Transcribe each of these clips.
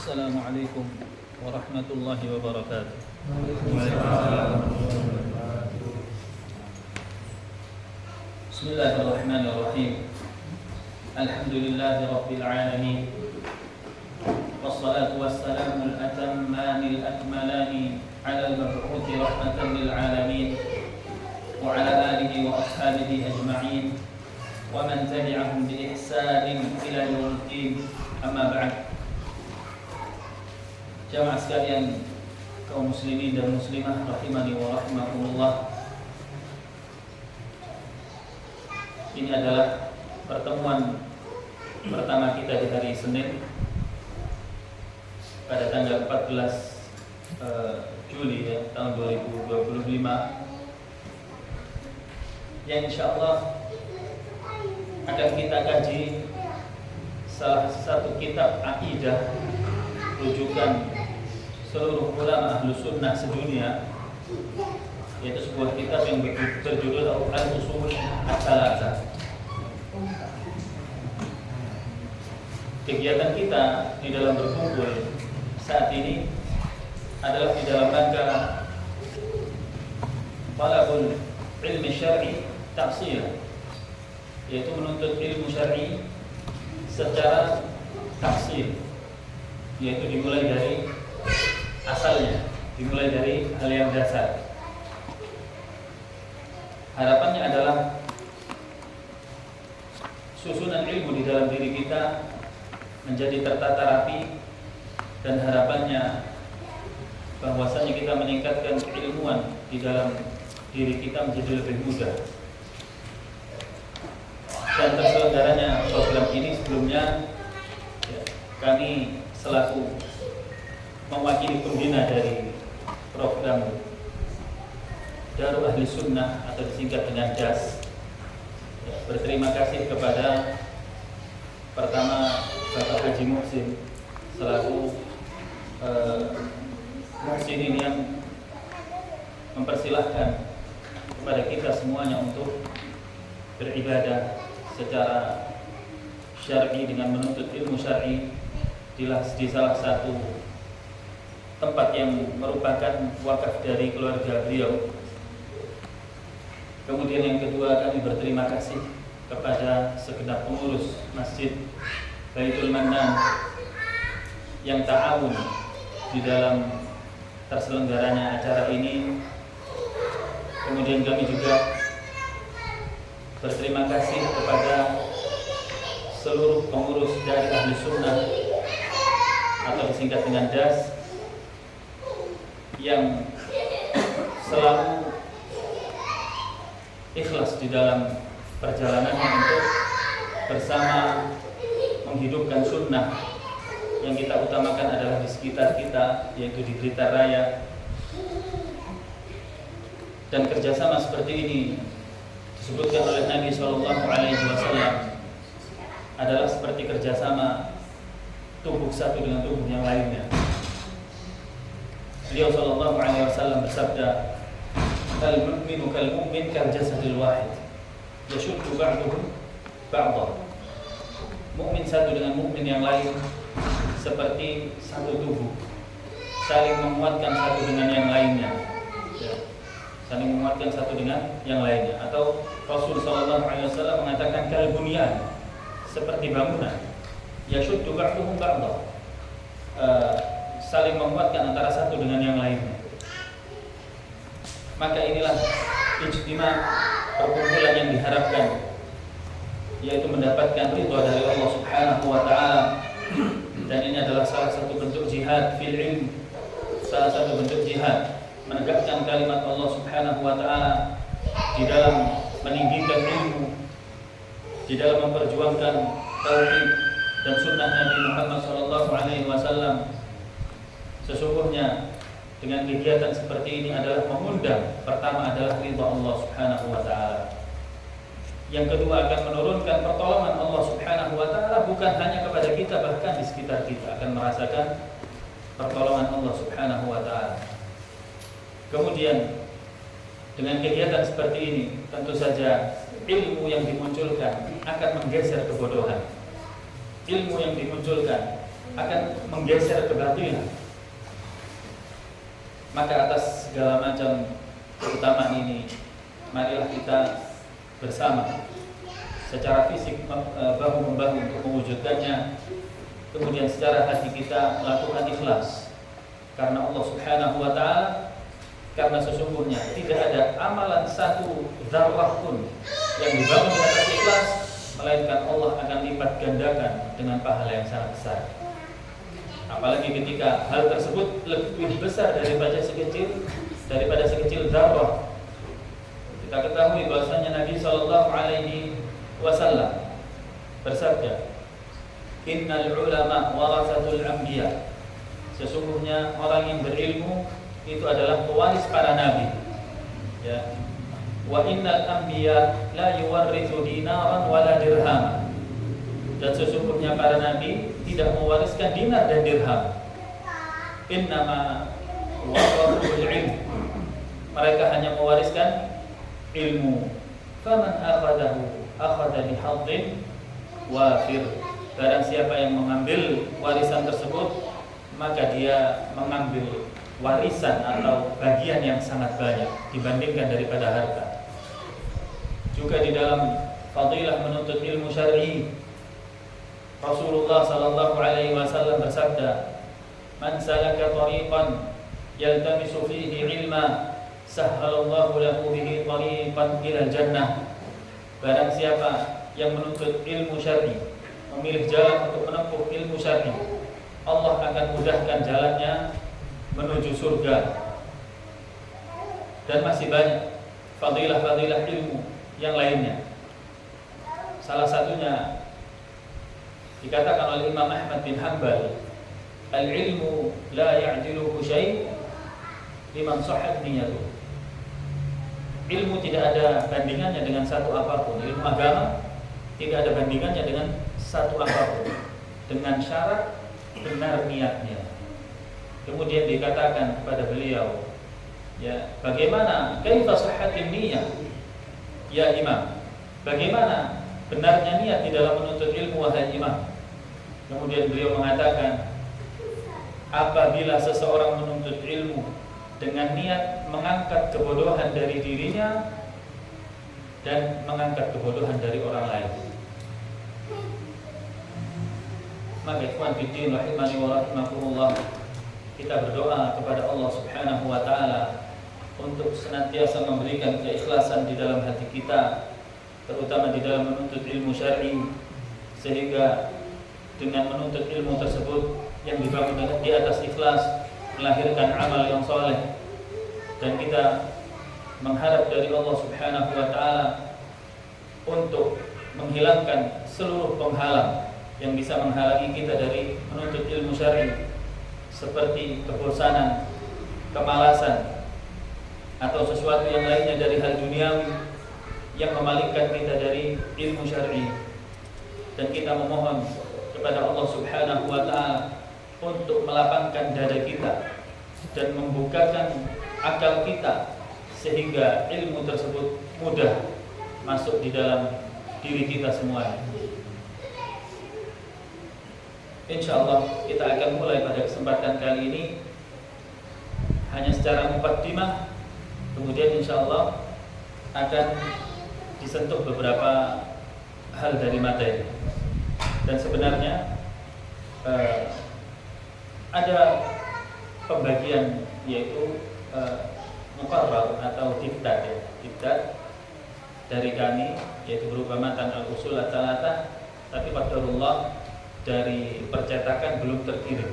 Assalamualaikum warahmatullahi wabarakatuh. Bismillahirrahmanirrahim. Alhamdulillahi rabbil alamin. Wassalatu wassalamu al-atammani al-akmalani ala al-mab'uthi rahmatan lil alamin wa ala alihi wa ashabihi ajma'in wa man tabi'ahum bi ihsanin ila yaumiddin. Amma ba'd. Jamaah sekalian, kaum muslimin dan muslimah rahimani wa rahimakumullah. Ini adalah pertemuan pertama kita di hari Senin pada tanggal 14 Juli tahun 2025, yang insyaallah akan kita kaji salah satu kitab akidah rujukan seluruh ulama ahlu sunnah sedunia, yaitu sebuah kitab yang berjudul Al-Usul As-Salasah. Kegiatan kita di dalam berkumpul saat ini adalah di dalam rangka talabul ilmi syar'i tafsir, yaitu menuntut ilmu syar'i secara tafsir, yaitu dimulai dari asalnya, dimulai dari hal yang dasar. Harapannya adalah susunan ilmu di dalam diri kita menjadi tertata rapi, dan harapannya bahwasanya kita meningkatkan keilmuan di dalam diri kita menjadi lebih mudah. Dan terselenggaranya program ini sebelumnya kami selaku mewakili pembina dari program Darul Ahli Sunnah atau disingkat dengan DAS, berterima kasih kepada pertama Bapak Haji Muhsin selaku Muhsinin yang mempersilahkan kepada kita semuanya untuk beribadah secara syar'i dengan menuntut ilmu syar'i di salah satu tempat yang merupakan wakaf dari keluarga beliau. Kemudian yang kedua, kami berterima kasih kepada segenap pengurus Masjid Baitul Mannan yang ta'awun di dalam terselenggaranya acara ini. Kemudian kami juga berterima kasih kepada seluruh pengurus dari Ahli Sunnah atau disingkat dengan DAS yang selalu ikhlas di dalam perjalanannya untuk bersama menghidupkan sunnah yang kita utamakan adalah di sekitar kita, yaitu di Blitar Raya. Dan kerjasama seperti ini disebutkan oleh Nabi SAW adalah seperti kerjasama tubuh satu dengan tubuh yang lainnya. Beliau SAW bersabda, "Al-mu'minu kal-mu'min kal-jasadil wahid, yashuddu ba'duhu ba'dah." Mukmin satu dengan mukmin yang lain seperti satu tubuh, saling menguatkan satu dengan yang lainnya. Saling menguatkan satu dengan yang lainnya. Atau Rasul SAW mengatakan kal-bunyan, seperti bangunan, yashuddu ba'duhu ba'dah, saling menguatkan antara satu dengan yang lainnya. Maka inilah ijtima, perkumpulan yang diharapkan, yaitu mendapatkan ridha dari Allah Subhanahu wa taala. Dan ini adalah salah satu bentuk jihad fil ilm, salah satu bentuk jihad menegakkan kalimat Allah Subhanahu wa taala di dalam meninggikan ilmu, di dalam memperjuangkan tauhid dan sunnah Nabi Muhammad SAW. Sesungguhnya dengan kegiatan seperti ini adalah mengundang, pertama adalah ridha Allah Subhanahu wa taala. Yang kedua akan menurunkan pertolongan Allah Subhanahu wa taala bukan hanya kepada kita, bahkan di sekitar kita akan merasakan pertolongan Allah Subhanahu wa taala. Kemudian dengan kegiatan seperti ini tentu saja ilmu yang dimunculkan akan menggeser kebodohan. Ilmu yang dimunculkan akan menggeser kebatilan. Maka atas segala macam keutamaan ini, marilah kita bersama secara fisik bahu-membahu untuk mewujudkannya. Kemudian secara hati kita melakukan ikhlas karena Allah Subhanahu wa Ta'ala, karena sesungguhnya tidak ada amalan satu dzarrah pun yang dibangun di atas ikhlas melainkan Allah akan lipat gandakan dengan pahala yang sangat besar. Apalagi ketika hal tersebut lebih besar daripada sekecil dzarrah. Kita ketahui bahwasanya Nabi sallallahu alaihi wasallam bersabda, "Innal ulama warasatul anbiya." Sesungguhnya orang yang berilmu itu adalah pewaris para nabi. Ya. Wa innal anbiya la yuwarrithu dinaran wala dirham. Dan sesungguhnya para nabi tidak mewariskan dinar dan dirham. Innama warathul ilm. Mereka hanya mewariskan ilmu. Faman akhadahu akhadha bihadhin wafir. Barang siapa yang mengambil warisan tersebut, maka dia mengambil warisan atau bagian yang sangat banyak dibandingkan daripada harta. Juga di dalam fadilah menuntut ilmu syar'i, Rasulullah sallallahu alaihi wasallam bersabda, "Man salaka tariqan yaltamisu fihi ilma, sahhalallahu lahu bihi tariqan ila jannah." Barang siapa yang menuntut ilmu syar'i, memilih jalan untuk menempuh ilmu syar'i, Allah akan mudahkan jalannya menuju surga. Dan masih banyak fadilah-fadilah ilmu yang lainnya. Salah satunya dikatakan oleh Imam Ahmad bin Hanbal, "Al-ilmu la ya'diluhu syai' liman sahhat niyyatuh." Ilmu tidak ada bandingannya dengan satu apapun. Ilmu agama tidak ada bandingannya dengan satu apapun, dengan syarat benar niatnya. Kemudian dikatakan kepada beliau, ya, bagaimana kaifa sihhatin niyyah? Ya Imam, bagaimana benarnya niat di dalam menuntut ilmu, wahai Imam? Kemudian beliau mengatakan, apabila seseorang menuntut ilmu dengan niat mengangkat kebodohan dari dirinya dan mengangkat kebodohan dari orang lain, maka ikhwan fiddin rahimani wa rahimakumullah, kita berdoa kepada Allah Subhanahu wa Ta'ala untuk senantiasa memberikan keikhlasan di dalam hati kita, terutama di dalam menuntut ilmu syar'i, sehingga dengan menuntut ilmu tersebut yang dibangun di atas ikhlas melahirkan amal yang soleh. Dan kita mengharap dari Allah Subhanahu wa Ta'ala untuk menghilangkan seluruh penghalang yang bisa menghalangi kita dari menuntut ilmu syar'i, seperti kebosanan, kemalasan, atau sesuatu yang lainnya dari hal duniawi yang memalingkan kita dari ilmu syar'i. Dan kita memohon kepada Allah Subhanahu wa Ta'ala untuk melapangkan dada kita dan membukakan akal kita sehingga ilmu tersebut mudah masuk di dalam diri kita semuanya. InsyaAllah kita akan mulai pada kesempatan kali ini hanya secara muqaddimah, kemudian insyaallah akan disentuh beberapa hal dari materi. Dan sebenarnya ada pembagian, yaitu muqarrar atau diktat, ya. Diktat dari kami, yaitu berupa matan al-usul at-talatah, tapi qadarullah dari percetakan belum terkirim.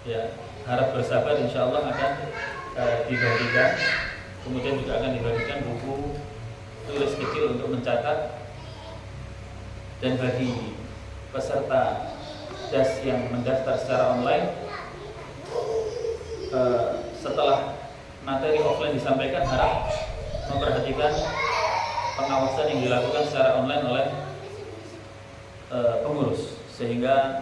Ya, harap bersabar, insyaallah akan dibagikan. Kemudian juga akan dibagikan buku tulis kecil untuk mencatat. Dan bagi peserta DAS yang mendaftar secara online, setelah materi offline disampaikan, harap memperhatikan pengawasan yang dilakukan secara online oleh pengurus, sehingga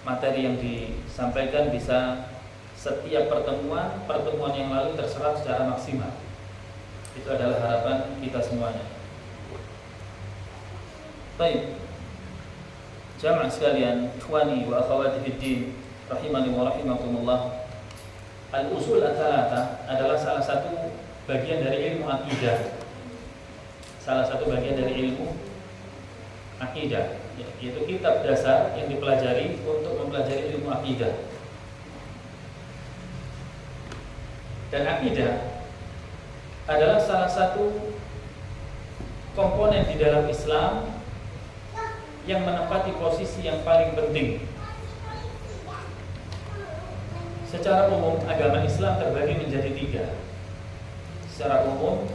materi yang disampaikan bisa setiap pertemuan yang lalu terserap secara maksimal. Itu adalah harapan kita semuanya. Baik. Jamaah sekalian, ikhwani wa akhwati fid din, rahimani wa rahimakumullah. Al-usul ats-tsalatsa adalah salah satu bagian dari ilmu akidah. Salah satu bagian dari ilmu akidah, yaitu kitab dasar yang dipelajari untuk mempelajari ilmu akidah. Dan akidah adalah salah satu komponen di dalam Islam yang menempati posisi yang paling penting. Secara umum, agama Islam terbagi menjadi 3. Secara umum,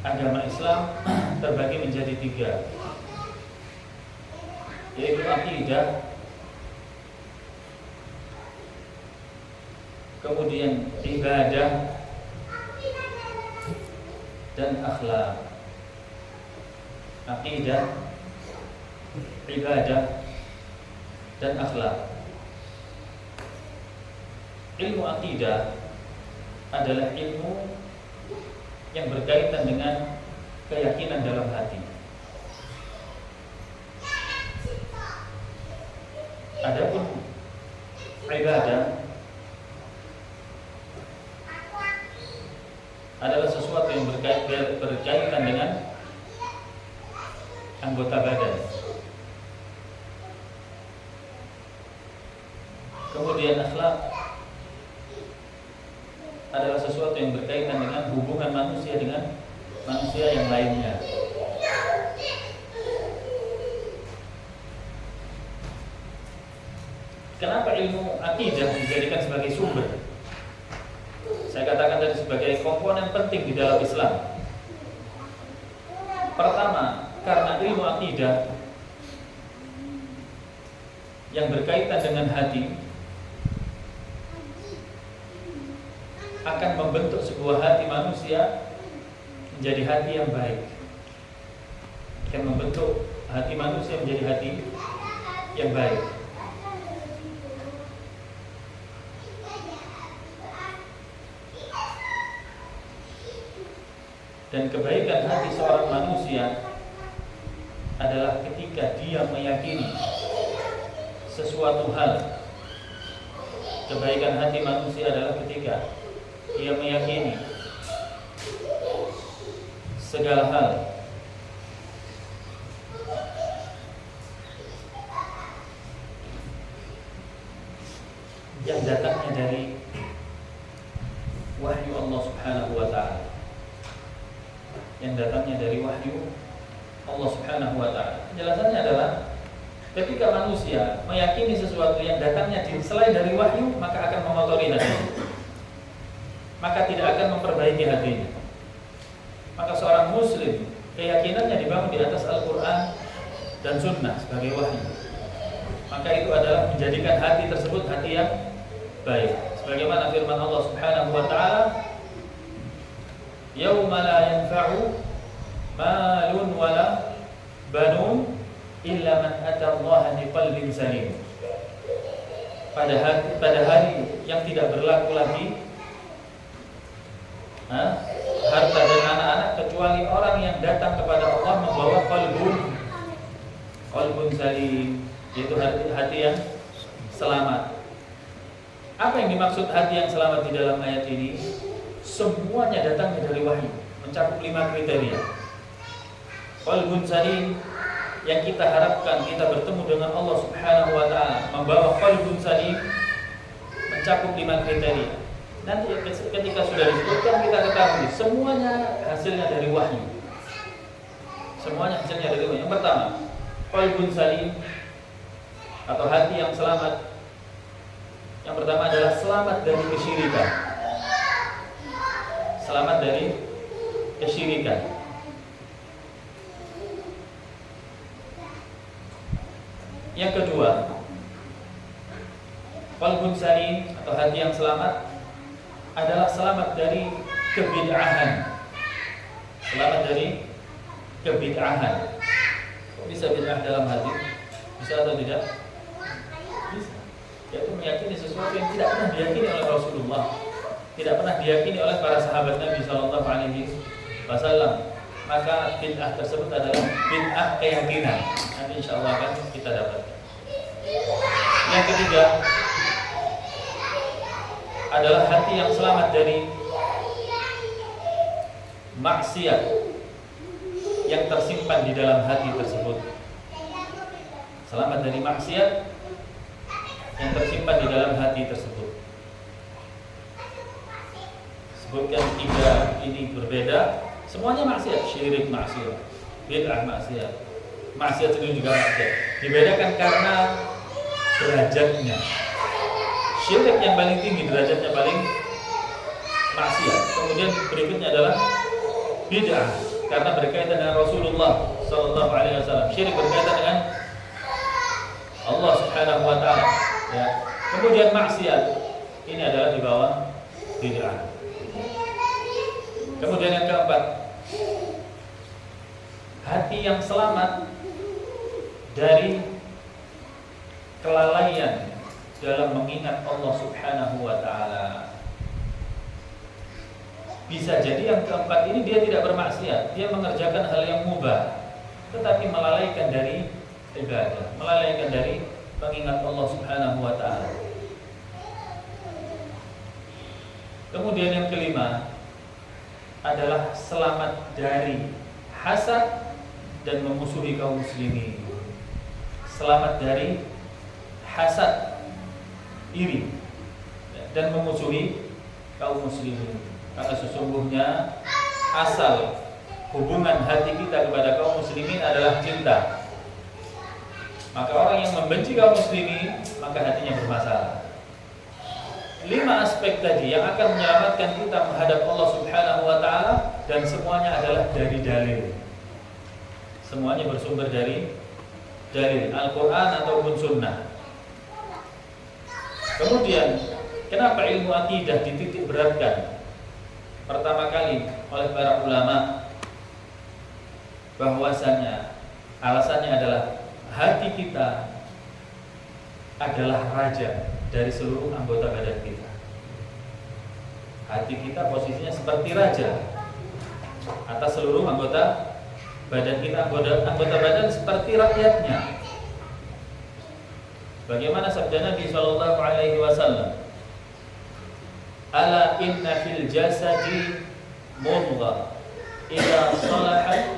agama Islam terbagi menjadi 3, yaitu akidah, kemudian ibadah, dan akhlak. Akidah, ibadah, dan akhlak. Ilmu akidah adalah ilmu yang berkaitan dengan keyakinan dalam hati. Adapun ibadah adalah sesuatu yang berkaitan dengan anggota badan. Kemudian akhlak adalah sesuatu yang berkaitan dengan hubungan manusia dengan manusia yang lainnya. Kenapa ilmu akidah dijadikan sebagai sumber? Saya katakan tadi sebagai komponen penting di dalam Islam. Pertama, karena ilmu akidah yang berkaitan dengan hati akan membentuk sebuah hati manusia menjadi hati yang baik. Akan membentuk hati manusia menjadi hati yang baik. Dan kebaikan hati seorang manusia adalah ketika dia meyakini sesuatu hal. Kebaikan hati manusia adalah ketika dia meyakini segala hal yang datangnya dari wahyu Allah Subhanahu wa ta'ala. Yang datangnya dari wahyu Allah Subhanahu wa ta'ala. Penjelasannya adalah ketika manusia meyakini sesuatu yang datangnya selain dari wahyu, maka akan mengotori hatinya, maka tidak akan memperbaiki hatinya. Maka seorang muslim keyakinannya dibangun di atas Al-Quran dan Sunnah sebagai wahyu, maka itu adalah menjadikan hati tersebut hati yang baik. Sebagaimana firman Allah Subhanahu wa ta'ala, yauma la yanfa'u malun wala banun illa man atallaha biqalbin salim. Pada hari yang tidak berlaku lagi harta dan anak-anak kecuali orang yang datang kepada Allah membawa qalbun salim, yaitu hati yang selamat. Apa yang dimaksud hati yang selamat di dalam ayat ini? Semuanya datangnya dari wahyu, mencakup 5 kriteria. Qalbun salim, yang kita harapkan kita bertemu dengan Allah Subhanahu wa ta'ala, membawa qalbun salim, mencakup 5 kriteria. Nanti ketika sudah disebutkan, kita ketahui semuanya hasilnya dari wahyu. Semuanya hasilnya dari wahyu. Yang pertama, qalbun salim atau hati yang selamat. Yang pertama adalah selamat dari kesyirikan. Selamat dari kesyirikan. Yang kedua, qalbun salim atau hati yang selamat adalah selamat dari kebid'ahan. Selamat dari kebid'ahan. Kok bisa bid'ah dalam hati? Bisa atau tidak? Bisa. Yaitu meyakini sesuatu yang tidak pernah diyakini oleh Rasulullah, tidak pernah diyakini oleh para sahabat Nabi Sallallahu Alaihi Wasallam. maka bid'ah tersebut adalah bid'ah keyakinan. Nanti insya Allah akan kita dapatkan. Yang ketiga adalah hati yang selamat dari maksiat yang tersimpan di dalam hati tersebut. Selamat dari maksiat yang tersimpan di dalam hati tersebut. Sebutkan 3 ini berbeda. Semuanya maksiat, syirik maksiat, bid'ah maksiat, maksiat sendiri juga maksiat. Dibedakan karena derajatnya. Syirik yang paling tinggi derajatnya paling maksiat. Kemudian berikutnya adalah bid'ah karena berkaitan dengan Rasulullah sallallahu alaihi wasallam. Syirik berkaitan dengan Allah Subhanahu wa taala, ya. Kemudian maksiat ini adalah di bawah bid'ah. Kemudian yang keempat, hati yang selamat dari kelalaian dalam mengingat Allah Subhanahu wa taala. Bisa jadi yang keempat ini dia tidak bermaksiat, dia mengerjakan hal yang mubah, tetapi melalaikan dari ibadah, melalaikan dari mengingat Allah Subhanahu wa taala. Kemudian yang kelima adalah selamat dari hasad dan memusuhi kaum muslimin. Selamat dari hasad, iri, dan memusuhi kaum muslimin. Karena sesungguhnya asal hubungan hati kita kepada kaum muslimin adalah cinta. Maka orang yang membenci kaum muslimin, maka hatinya bermasalah. 5 aspek tadi yang akan menyelamatkan kita menghadap Allah Subhanahu wa taala, dan semuanya adalah dari dalil. Semuanya bersumber dari dalil Al-Qur'an ataupun sunnah. Kemudian, kenapa ilmu akidah dititik beratkan pertama kali oleh para ulama? Bahwasanya alasannya adalah hati kita adalah raja dari seluruh anggota badan kita. Hati kita posisinya seperti raja atas seluruh anggota badan kita. Anggota badan seperti rakyatnya. Bagaimana sabda Nabi sallallahu alaihi wasallam? Ala inna fil jasadi mudghah idza salahat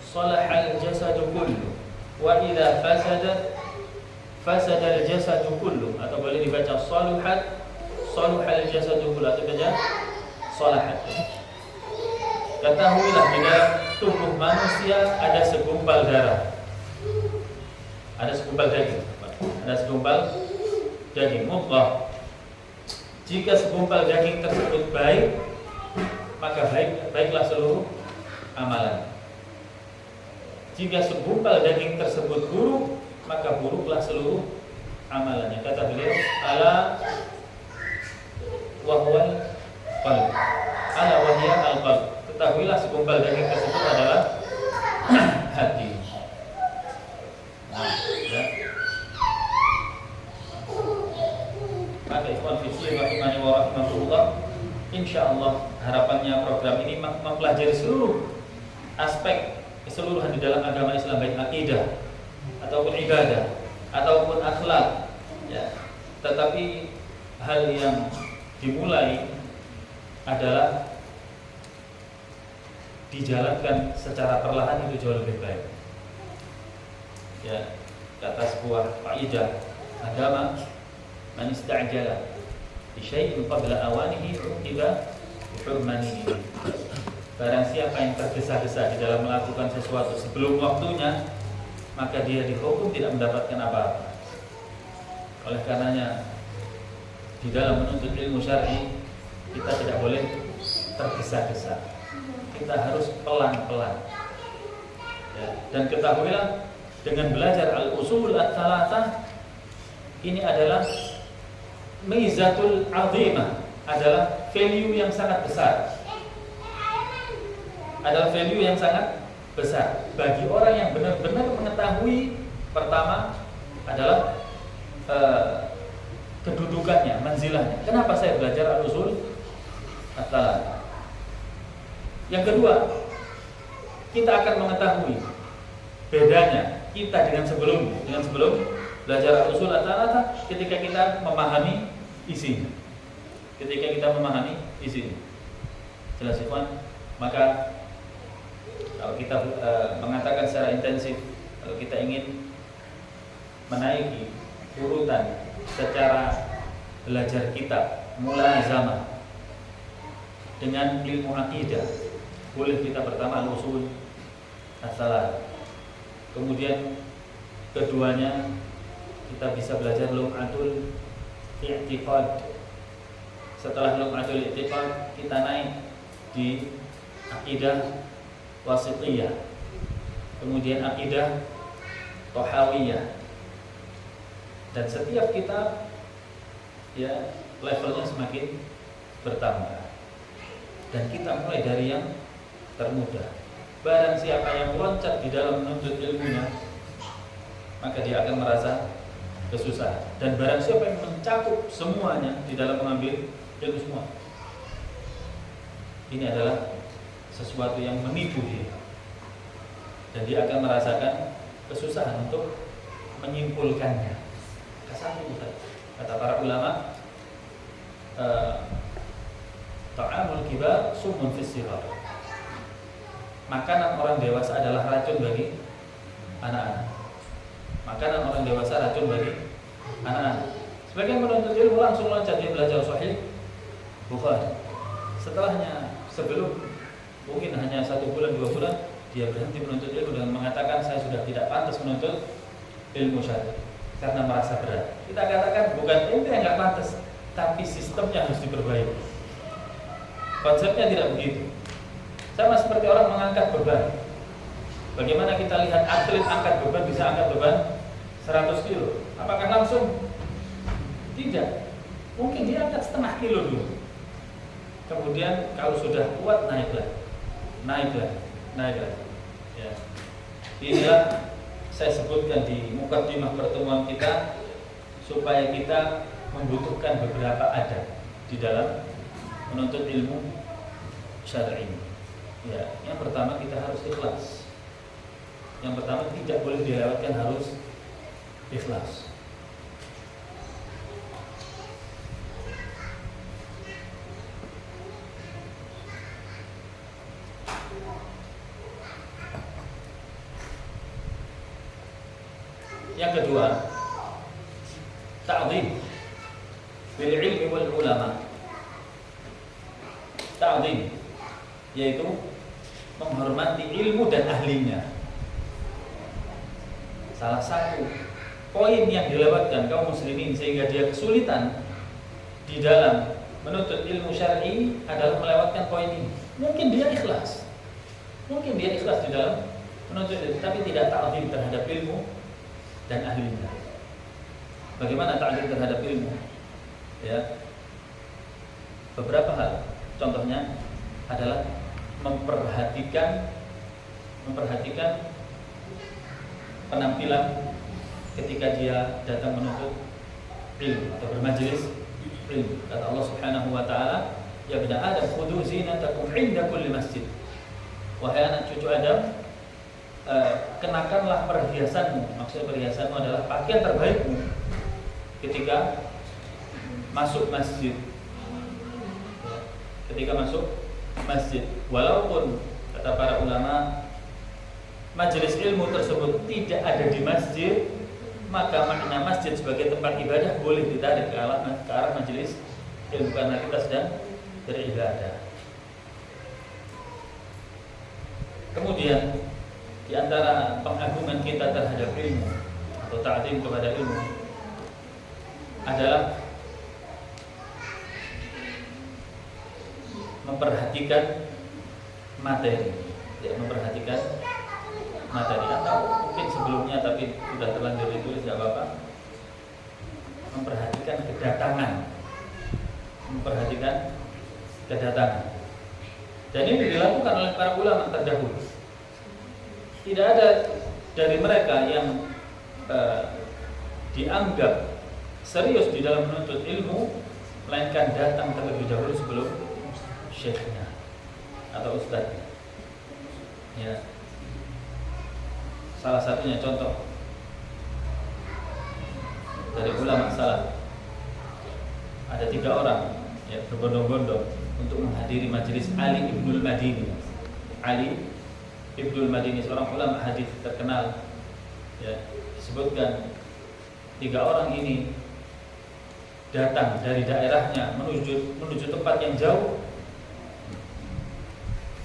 salahal jasadu kullu wa idza fasadat fasadal jasadu kullu, atau boleh dibaca saluhat saluhal jasadu kullu, atau baca salahat. Ketahuilah di dalam tubuh manusia ada segumpal darah, ada segumpal daging, ada segumpal daging, mudghah. Jika segumpal daging tersebut baik, maka baiklah seluruh amalan. Jika segumpal daging tersebut buruk, maka buruklah seluruh amalannya. Kata beliau, ala wahwal qalb, ala wahya al-qalb. Ketahuilah segumpal daging tersebut adalah hati. Ya. Maka ikhwan fillah rahimani wa rahmatullah, insyaallah harapannya program ini mempelajari seluruh aspek keseluruhan di dalam agama Islam, baik akidah ataupun ibadah ataupun akhlak, ya. Tetapi hal yang dimulai adalah dijalankan secara perlahan, itu jauh lebih baik. Ya, kata sebuah kaidah agama, man ista'jala bi syai'in qabla awanihi uqiba bi hurmanihi. Barang siapa yang tergesa-gesa di dalam melakukan sesuatu sebelum waktunya, maka dia dihukum tidak mendapatkan apa-apa. Oleh karenanya, di dalam menuntut ilmu syar'i, kita tidak boleh tergesa-gesa. Kita harus pelan-pelan. Ya. Dan ketahuilah, dengan belajar al-usul at-thalathah, ini adalah mizatul azimah, adalah value yang sangat besar. Adalah value yang sangat besar bagi orang yang benar-benar mengetahui. Pertama adalah kedudukannya, manzilahnya. Kenapa saya belajar al-usul at-thalathah? Yang kedua, kita akan mengetahui bedanya kita dengan sebelum belajar usul atau ketika kita memahami isinya. Ketika kita memahami isinya. Jelas ikhwan? Maka kalau kita mengatakan secara intensif, kalau kita ingin menaiki urutan secara belajar kitab mulai zaman dengan ilmu akidah, boleh kita pertama al-usul as-salah. Kemudian keduanya kita bisa belajar lum'atul i'tiqad. Setelah lum'atul i'tiqad kita naik di akidah wasitiyah, kemudian akidah tohawiyah, dan setiap kitab ya levelnya semakin bertambah, dan kita mulai dari yang termudah. Barang siapa yang meloncat di dalam menuntut ilmunya, maka dia akan merasa kesusahan. Dan barang siapa yang mencakup semuanya di dalam mengambil ilmu semua, ini adalah sesuatu yang menipu dia, dan dia akan merasakan kesusahan untuk menyimpulkannya. Kata para ulama, ta'amul kibar sumun fis sighar. Makanan orang dewasa adalah racun bagi anak-anak. Makanan orang dewasa racun bagi anak-anak. Sebagian penuntut ilmu langsung loncat dia belajar Sahih Bukhari. Setelahnya, sebelum mungkin hanya 1 bulan 2 bulan, dia berhenti menuntut ilmu dengan mengatakan saya sudah tidak pantas menuntut ilmu syar'i karena merasa berat. Kita katakan bukan ente yang nggak pantas, tapi sistemnya harus diperbaiki. Konsepnya tidak begitu. Sama seperti orang mengangkat beban. Bagaimana kita lihat atlet angkat beban bisa angkat beban 100 kilo? Apakah langsung? Tidak. Mungkin dia angkat setengah kilo dulu. Kemudian kalau sudah kuat naiklah. Ya. Inilah saya sebutkan di mukadimah pertemuan kita supaya kita membutuhkan beberapa adab di dalam menuntut ilmu syar'i. Ya, yang pertama kita harus ikhlas. Yang pertama tidak boleh dilewatkan, harus ikhlas. Yang kedua, ta'zim bil ilmi wal ulama. Ta'zim yaitu menghormati ilmu dan ahlinya. Salah satu poin yang dilewatkan kaum muslimin sehingga dia kesulitan di dalam menuntut ilmu syar'i adalah melewatkan poin ini. Mungkin dia ikhlas di dalam menuntut ilmu, tapi tidak ta'zim terhadap ilmu dan ahlinya. Bagaimana ta'zim terhadap ilmu? Ya, beberapa hal. Contohnya adalah memperhatikan penampilan ketika dia datang menuntut ilmu atau bermajelis ilmu. Kata Allah Subhanahu wa taala, "Ya bani Adam, khudhu zinatakum 'inda kulli masjid." Wahai anak cucu Adam, kenakanlah perhiasanmu. Maksud perhiasanmu adalah pakaian terbaikmu ketika masuk masjid. Ketika masuk masjid, walaupun kata para ulama majelis ilmu tersebut tidak ada di masjid, maka makna masjid sebagai tempat ibadah boleh ditarik ke arah majelis ilmu karena kita sedang beribadah. Kemudian di antara pengagungan kita terhadap ilmu atau ta'zim kepada ilmu adalah memperhatikan materi, ya, memperhatikan materi, atau mungkin sebelumnya tapi sudah terlanjur ditulis tidak apa-apa. Memperhatikan kedatangan. Dan ini dilakukan oleh para ulama terdahulu. Tidak ada dari mereka yang dianggap serius di dalam menuntut ilmu melainkan datang terlebih dahulu sebelum syekhnya atau ustadznya. Ya, Salah satunya contoh dari ulama salaf, ada 3 orang ya berbondong-bondong untuk menghadiri majelis Ali Ibnul Madini. Ali Ibnul Madini seorang ulama hadis terkenal ya, disebutkan 3 orang ini datang dari daerahnya menuju tempat yang jauh.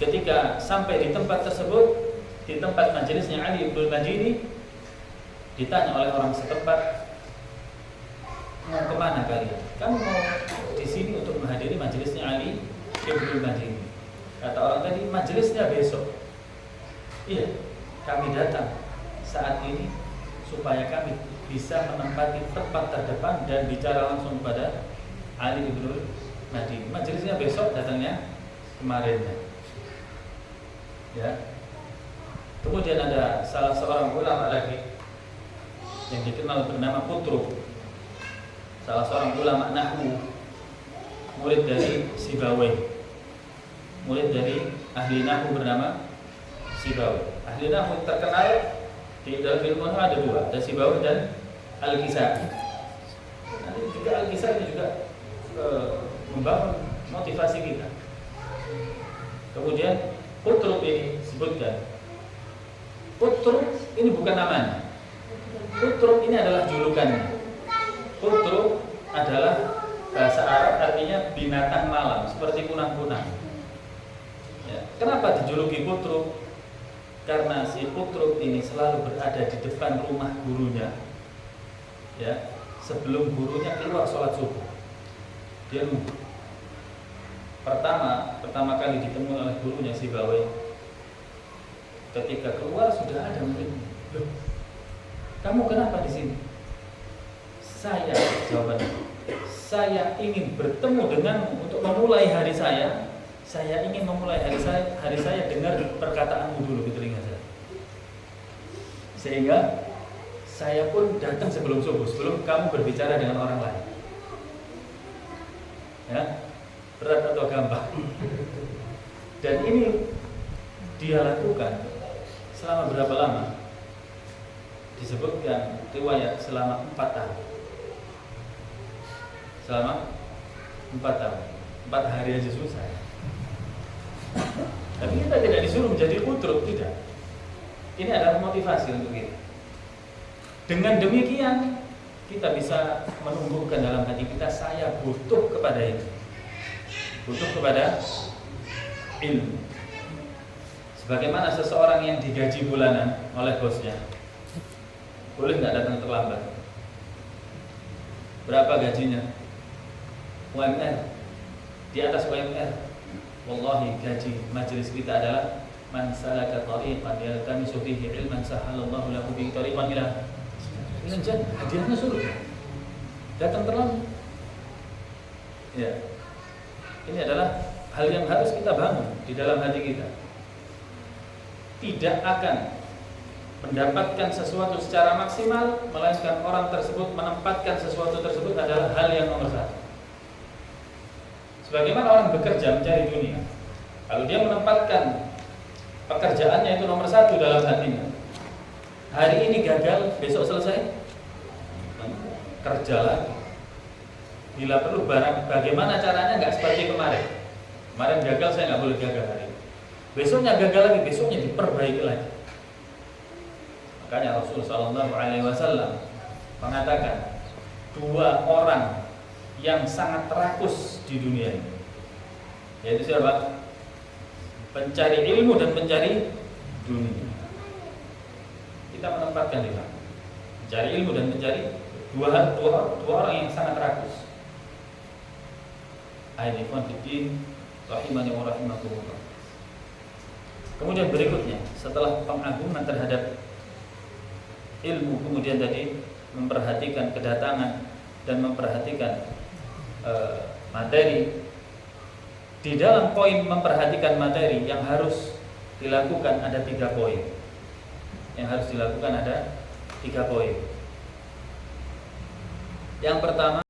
Ketika sampai di tempat tersebut, di tempat majelisnya Ali Ibnul Madini, ditanya oleh orang setempat, mau kemana kalian? Kamu mau di sini untuk menghadiri majelisnya Ali Ibnul Madini. Kata orang tadi, majelisnya besok. Iya, kami datang saat ini supaya kami bisa menempati tempat terdepan dan bicara langsung kepada Ali Ibnul Madini. Majelisnya besok, datangnya kemarinnya. Ya. Kemudian ada salah seorang ulama lagi yang dikenal bernama Qutrub, salah seorang ulama nahwu, murid dari Sibawayh, murid dari ahli nahwu bernama Sibawayh. Ahli nahwu terkenal di dalam ilmu ada 2, ada Sibawayh dan Al-Kisai. Nanti juga Al-Kisai juga membangun motivasi kita. Kemudian Qutrub ini sebutkan, Qutrub ini bukan namanya. Qutrub ini adalah julukannya. Qutrub adalah bahasa Arab artinya binatang malam, seperti kunang-kunang. Ya. Kenapa dijuluki Qutrub? Karena si Qutrub ini selalu berada di depan rumah gurunya. Ya, sebelum gurunya keluar sholat subuh, dia nunggu. Pertama kali ditemui oleh gurunya Sibawayh, ketika keluar sudah ada muridnya. Loh, kamu kenapa di sini? Saya, jawabannya, saya ingin bertemu denganmu untuk memulai hari saya. Saya ingin memulai hari saya dengar perkataanmu dulu di telinga saya. Sehingga saya pun datang sebelum subuh, sebelum kamu berbicara dengan orang lain. Ya, berat atau gampang? Dan ini dia lakukan selama berapa lama? Disebutkan riwayat selama 4 tahun. Selama 4 tahun. 4 hari aja susah. Tapi kita tidak disuruh menjadi Qutrub, tidak. Ini adalah motivasi untuk kita. Dengan demikian kita bisa menumbuhkan dalam hati kita, saya butuh kepada ini, butuh kepada ilmu. Sebagaimana seseorang yang digaji bulanan oleh bosnya, boleh nggak datang terlambat? Berapa gajinya? UMR, di atas UMR. Wallahi gaji majelis kita adalah man salaka tariqan yaltamisu fihi ilman sahalallahu lahu bihi tariqan ila jannah. Hadiahnya surga. Datang terlambat. Ya. Ini adalah hal yang harus kita bangun di dalam hati kita. Tidak akan mendapatkan sesuatu secara maksimal, melainkan orang tersebut menempatkan sesuatu tersebut adalah hal yang nomor 1. Sebagaimana orang bekerja mencari dunia, kalau dia menempatkan pekerjaannya itu nomor 1 dalam hatinya, hari ini gagal, besok selesai, kerja lagi. Bila perlu bagaimana caranya nggak seperti kemarin. Kemarin gagal, saya nggak boleh gagal hari ini. Besoknya gagal lagi, besoknya diperbaiki lagi. Makanya Rasulullah SAW mengatakan 2 orang yang sangat rakus di dunia ini, yaitu siapa? Pencari ilmu dan pencari dunia. Kita menempatkan di sana, mencari ilmu dan mencari dua orang yang sangat rakus. Aidifan fiddin rahimani wa rahimakumullah. Kemudian berikutnya, setelah pengagungan terhadap ilmu, kemudian tadi memperhatikan kedatangan dan memperhatikan materi. Di dalam poin memperhatikan materi yang harus dilakukan ada 3 poin. Yang harus dilakukan ada 3 poin. Yang pertama,